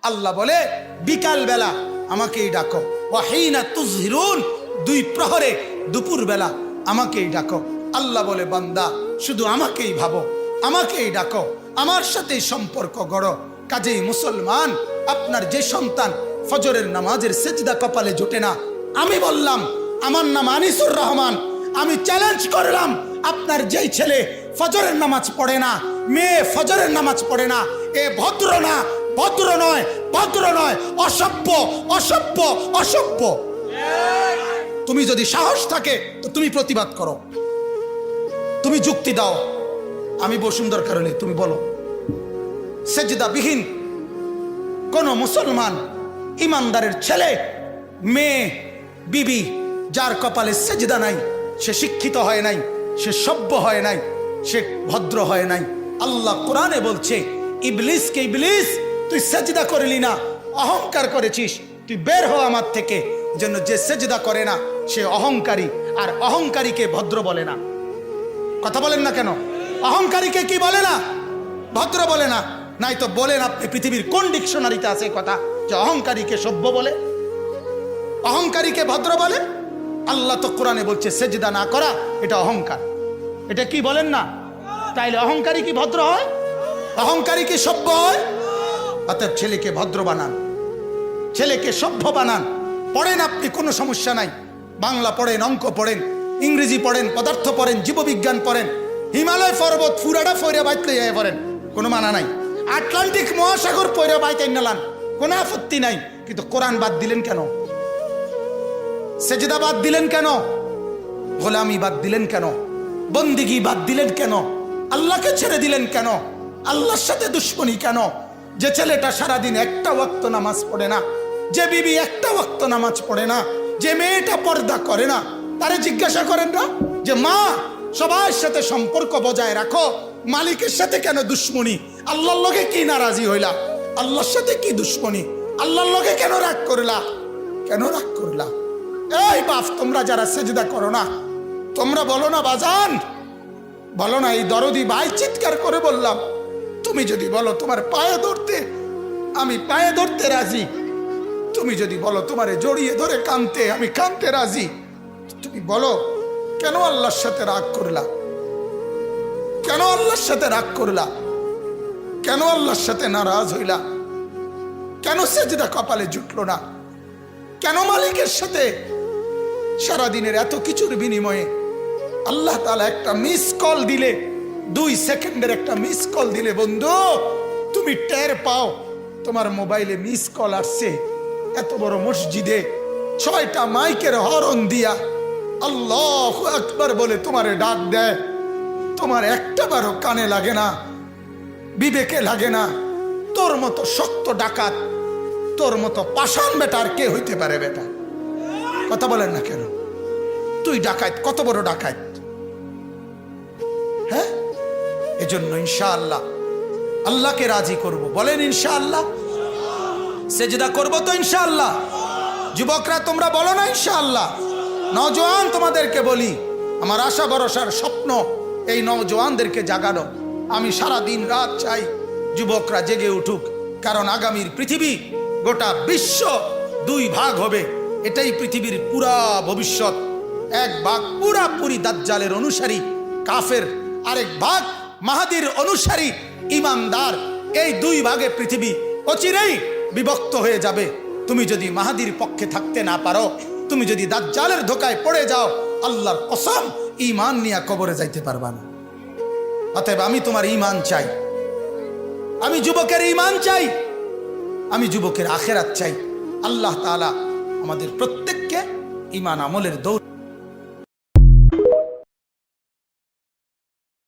আল্লাহ বলে বিকাল বেলা আমাকেই ডাকো, ওয়াহিনা তুজহিরুন, দুই প্রহরে দুপুর বেলা আমাকেই ডাকো। আল্লাহ বলে বান্দা শুধু আমাকেই ভাবো, আমাকেই ডাকো, আমার সাথেই সম্পর্ক গড়ো। কাজেই মুসলমান, আপনার যে সন্তান ফজরের নামাজের সেজদা কপালে জোটে না, আমি বললাম আমার নাম আনিসুর রহমান, আমি চ্যালেঞ্জ করলাম আপনার যেই ছেলে ফজরের নামাজ পড়ে না, মেয়ে ফজরের নামাজ পড়ে না, এ ভদ্র না, ভদ্র নয়, ভদ্র নয়, অসভ্য, অসভ্য, অসভ্য। তুমি যদি সাহস থাকে তো তুমি প্রতিবাদ করো, তুমি যুক্তি দাও, আমি বসুন্ধর কারণে তুমি বলো। সেজদাবিহীন কোন মুসলমান ইমানদারের ছেলে, মেয়ে, বিবি যার কপালে সেজদা নাই, সে শিক্ষিত হয় নাই, সে সভ্য হয় নাই, সে ভদ্র হয় নাই। আল্লাহ কোরআনে বলছে ইবলিসকে, ইবলিস তুই সেজদা করলি না, অহংকার করেছিস, তুই বের হ আমার থেকে। জন্য যে সেজদা করে না সে অহংকারী, আর অহংকারীকে ভদ্র বলে না। কথা বলেন না কেন? অহংকারীকে কি বলে না? ভদ্র বলে না। নাই তো বলেন আপনি পৃথিবীর কোন ডিকশনারিতে আছে কথা যে অহংকারীকে সভ্য বলে, অহংকারীকে ভদ্র বলে? আল্লাহ তো কোরআনে বলছে সেজদা না করা এটা অহংকার। এটা কি বলেন না? তাইলে অহংকারী কি ভদ্র হয়? অহংকারী কি সভ্য হয়? অতএব ছেলেকে ভদ্র বানান, ছেলেকে সভ্য বানান। পড়েন আপনি, কোনো সমস্যা নাই, বাংলা পড়েন, অঙ্ক পড়েন, ইংরেজি পড়েন, পদার্থ পড়েন, জীববিজ্ঞান পড়েন, হিমালয় পর্বত ফুরাডা ফইরা বাইতে যায় পড়েন, কোনো মানা নাই। আটলান্টিক মহাসাগর পইরা বাইতে নালান, কোনো আপত্তি নাই। কিন্তু কোরআন বাদ দিলেন কেন? সেজদা বাদ দিলেন কেন? গোলামি বাদ দিলেন কেন? বন্দিগি বাদ দিলেন কেন? আল্লাহকে ছেড়ে দিলেন কেন? আল্লাহর সাথে দুশ্মনী কেন? যে ছেলেটা সারাদিন একটা ওয়াক্ত নামাজ পড়ে না, যে বিবি একটা ওয়াক্ত নামাজ পড়ে না, যে মেয়েটা পর্দা করে না, তারে জিজ্ঞাসা করেন না যে মা সবার সাথে সম্পর্ক বজায় রাখো, মালিকের সাথে কেন দুশ্মনী? আল্লাহর লগে কি নারাজি হইলা? আল্লাহর সাথে কি দুশ্মনী? আল্লাহর লগে কেন রাগ করলা? কেন রাগ করলা? এই বাপ, তোমরা যারা সেজদা করো না, তোমরা বলো না বাজান, বলো না, এই দরদি ভাই চিৎকার করে বললাম, তুমি যদি বলো তোমার পায়ে ধরতে, আমি পায়ে ধরতে রাজি। তুমি যদি বলো তোমারে জড়িয়ে ধরে কাঁদতে, আমি কাঁদতে রাজি। তুমি বলো কেন আল্লাহর সাথে রাগ করলা? কেন আল্লাহর সাথে রাগ করলা? কেন আল্লাহর সাথে নারাজ হইলা? কেন সেজদা কপালে জুটলো না? কেন মালিকের সাথে সারাদিনের এত কিছুর বিনিময়ে আল্লাহ তাআলা একটা মিস কল দিলে, 2 সেকেন্ডের একটা মিস কল দিলে বন্ধু তুমি টের পাও তোমার মোবাইলে মিস কল আসছে। এত বড় মসজিদে 6টা মাইকের হরন দিয়া আল্লাহু আকবার বলে তোমারে ডাক দেয়, তোমার একটা বারও কানে লাগে না, বিবেকে লাগে না। তোর মতো শক্ত ডাকাত, তোর মতো পাষাণ বেটা আর কে হইতে পারে? বেটা কথা বলেন না কেন? তুই ডাকাত, কত বড় ডাকাত! হ্যাঁ, এজন্য ইনশাআল্লাহ আল্লাহকে রাজি করব। বলেন ইনশাআল্লাহ। সেজদা করব তো ইনশাআল্লাহ। যুবকরা তোমরা বলো না ইনশাআল্লাহ। নওজোয়ান তোমাদেরকে বলি, আমার আশা ভরসার স্বপ্ন এই নওজোয়ানদেরকে জাগানো। আমি সারা দিন রাত চাই যুবকরা জেগে উঠুক, কারণ আগামীর পৃথিবী, গোটা বিশ্ব 2 ভাগ হবে। এটাই পৃথিবীর পুরা ভবিষ্যৎ। এক ভাগ পুরাপুরি দাজ্জালের অনুসারী কাফের, আরেক ভাগ মাহাদির অনুসারী ইমানদার। এই 2 ভাগে পৃথিবী অচিরেই বিভক্ত হয়ে যাবে। তুমি যদি মাহাদির পক্ষে থাকতে না পারো, তুমি যদি দাজ্জালের ধোকায় পড়ে যাও, আল্লাহর কসম ঈমান নিয়ে কবরে যাইতে পারবা না। অতএব আমি তোমার ঈমান চাই, আমি যুবকের ঈমান চাই, আমি যুবকের আখিরাত চাই। আল্লাহ তাআলা আমাদের প্রত্যেককে ঈমান আমলের দৌড়